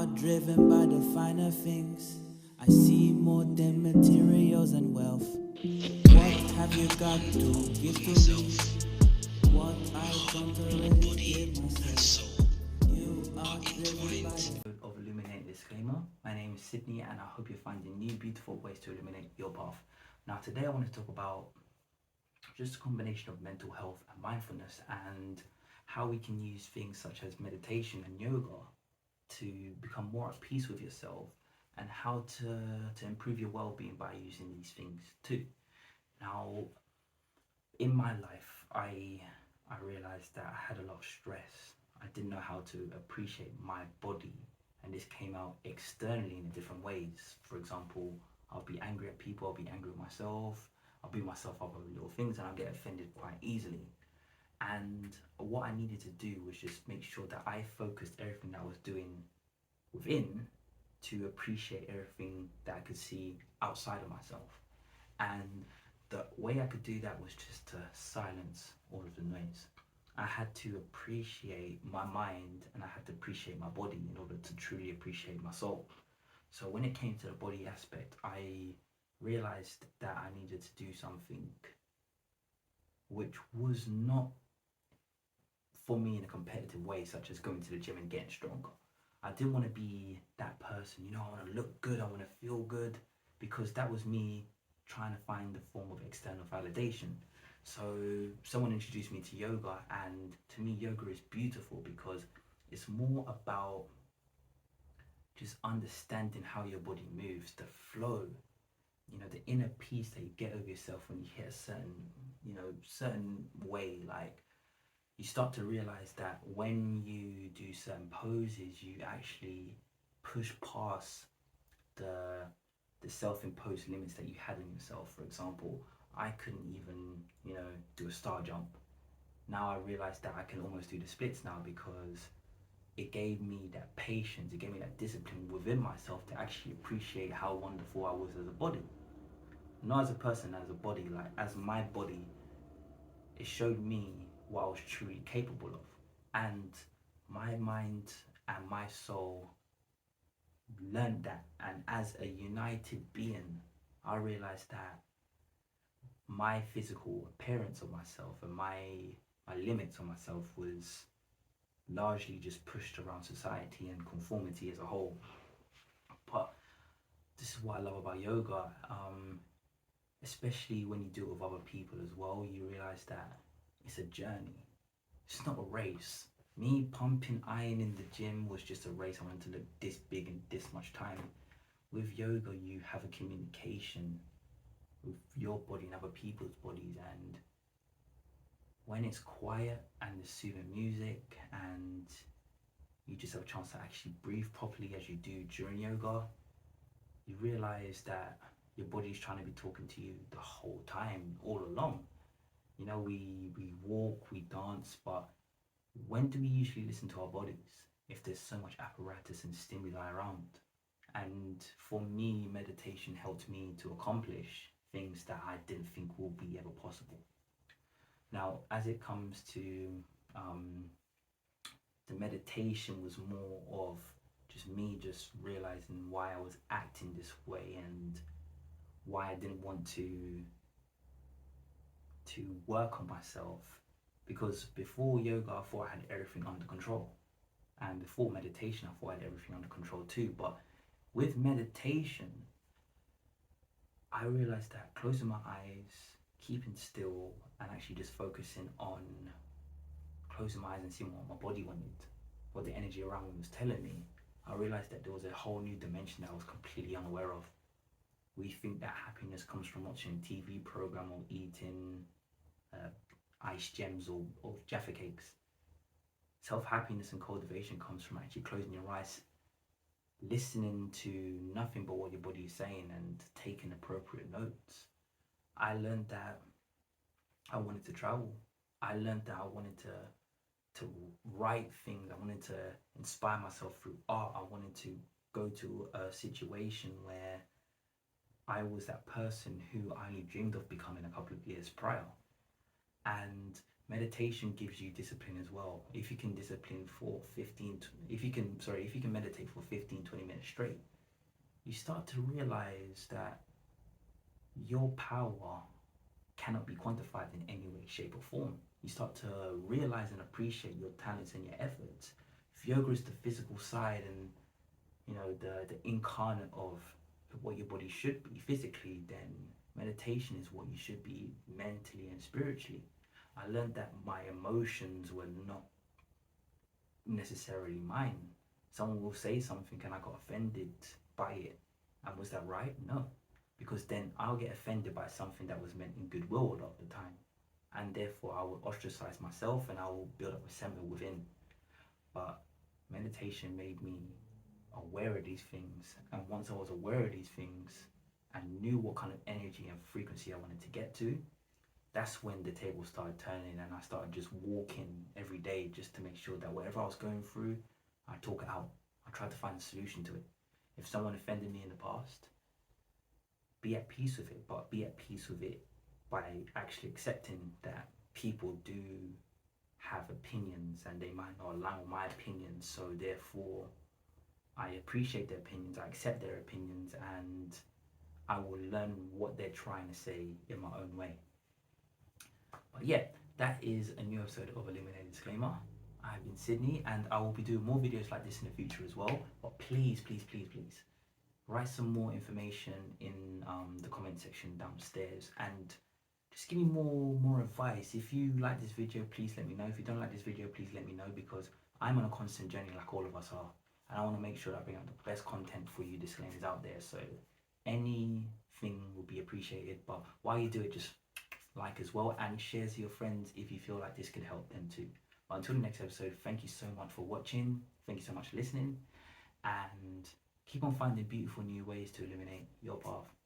are driven by the finer things. I see more than materials and wealth. What have you got to give to me? What I don't already give myself. You are driven by the Of Illuminated Disclaimer. My name is Sydney and I hope you're finding new beautiful ways to illuminate your path. Now today I want to talk about just a combination of mental health and mindfulness and how we can use things such as meditation and yoga to become more at peace with yourself and how to improve your well-being by using these things too. Now in my life I realized that I had a lot of stress. I didn't know how to appreciate my body, and this came out externally in different ways. For example, I'll be angry at people, I'll be angry with myself, I'll beat myself up over little things, and I'll get offended quite easily. And what I needed to do was just make sure that I focused everything that I was doing within to appreciate everything that I could see outside of myself. And the way I could do that was just to silence all of the noise. I had to appreciate my mind and I had to appreciate my body in order to truly appreciate my soul. So when it came to the body aspect, I realized that I needed to do something which was not for me in a competitive way, such as going to the gym and getting stronger. I didn't want to be that person, I want to look good, I want to feel good, because that was me trying to find a form of external validation. So someone introduced me to yoga, and to me yoga is beautiful because it's more about just understanding how your body moves, the flow, the inner peace that you get over yourself when you hit a certain way. Like, you start to realize that when you do certain poses, you actually push past the self-imposed limits that you had on yourself. For example, I couldn't even, do a star jump. Now I realized that I can almost do the splits now because it gave me that patience, it gave me that discipline within myself to actually appreciate how wonderful I was as a body. Not as a person, as a body, like as my body, it showed me what I was truly capable of. And my mind and my soul learned that, and as a united being, I realized that my physical appearance of myself and my limits on myself was largely just pushed around society and conformity as a whole. But this is what I love about yoga, especially when you do it with other people as well. You realize that it's a journey, it's not a race. Me pumping iron in the gym was just a race. I wanted to look this big in this much time. With yoga, you have a communication with your body and other people's bodies, and when it's quiet and there's soothing music and you just have a chance to actually breathe properly as you do during yoga, you realize that your body's trying to be talking to you the whole time, all along. We walk, we dance, but when do we usually listen to our bodies if there's so much apparatus and stimuli around? And for me, meditation helped me to accomplish things that I didn't think will be ever possible. Now, as it comes to the meditation, was more of just me just realizing why I was acting this way and why I didn't want to work on myself. Because before yoga, I thought I had everything under control, and before meditation, I thought I had everything under control too. But with meditation, I realized that closing my eyes, keeping still, and actually just focusing on closing my eyes and seeing what my body wanted, what the energy around me was telling me, I realized that there was a whole new dimension that I was completely unaware of. We think that happiness comes from watching a TV program or eating ice gems or Jaffa cakes. Self-happiness and cultivation comes from actually closing your eyes, listening to nothing but what your body is saying, and taking appropriate notes. I learned that I wanted to travel. I learned that I wanted to write things. I wanted to inspire myself through art. I wanted to go to a situation where I was that person who I only dreamed of becoming a couple of years prior. And meditation gives you discipline as well. If you can discipline for 15 if you can meditate for 15-20 minutes straight, you start to realize that your power cannot be quantified in any way, shape, or form. You start to realize and appreciate your talents and your efforts. If yoga is the physical side and the incarnate of what your body should be physically, then meditation is what you should be mentally and spiritually. I learned that my emotions were not necessarily mine. Someone will say something and I got offended by it. And was that right? No. Because then I'll get offended by something that was meant in goodwill a lot of the time. And therefore I will ostracize myself and I will build up resentment within. But meditation made me aware of these things. And once I was aware of these things and knew what kind of energy and frequency I wanted to get to, that's when the table started turning and I started just walking every day just to make sure that whatever I was going through, I talk it out. I tried to find a solution to it. If someone offended me in the past, be at peace with it, but be at peace with it by actually accepting that people do have opinions and they might not align with my opinions, so therefore I appreciate their opinions, I accept their opinions, and I will learn what they're trying to say in my own way. But yeah, that is a new episode of Illuminated Disclaimer. I've been Sydney and I will be doing more videos like this in the future as well. But please, please, please, please, write some more information in the comment section downstairs and just give me more advice. If you like this video, please let me know. If you don't like this video, please let me know, because I'm on a constant journey like all of us are. And I want to make sure that I bring out the best content for you disclaimers out there. So anything will be appreciated. But while you do it, just like as well and share to your friends if you feel like this could help them too. But until the next episode, thank you so much for watching. Thank you so much for listening. And keep on finding beautiful new ways to illuminate your path.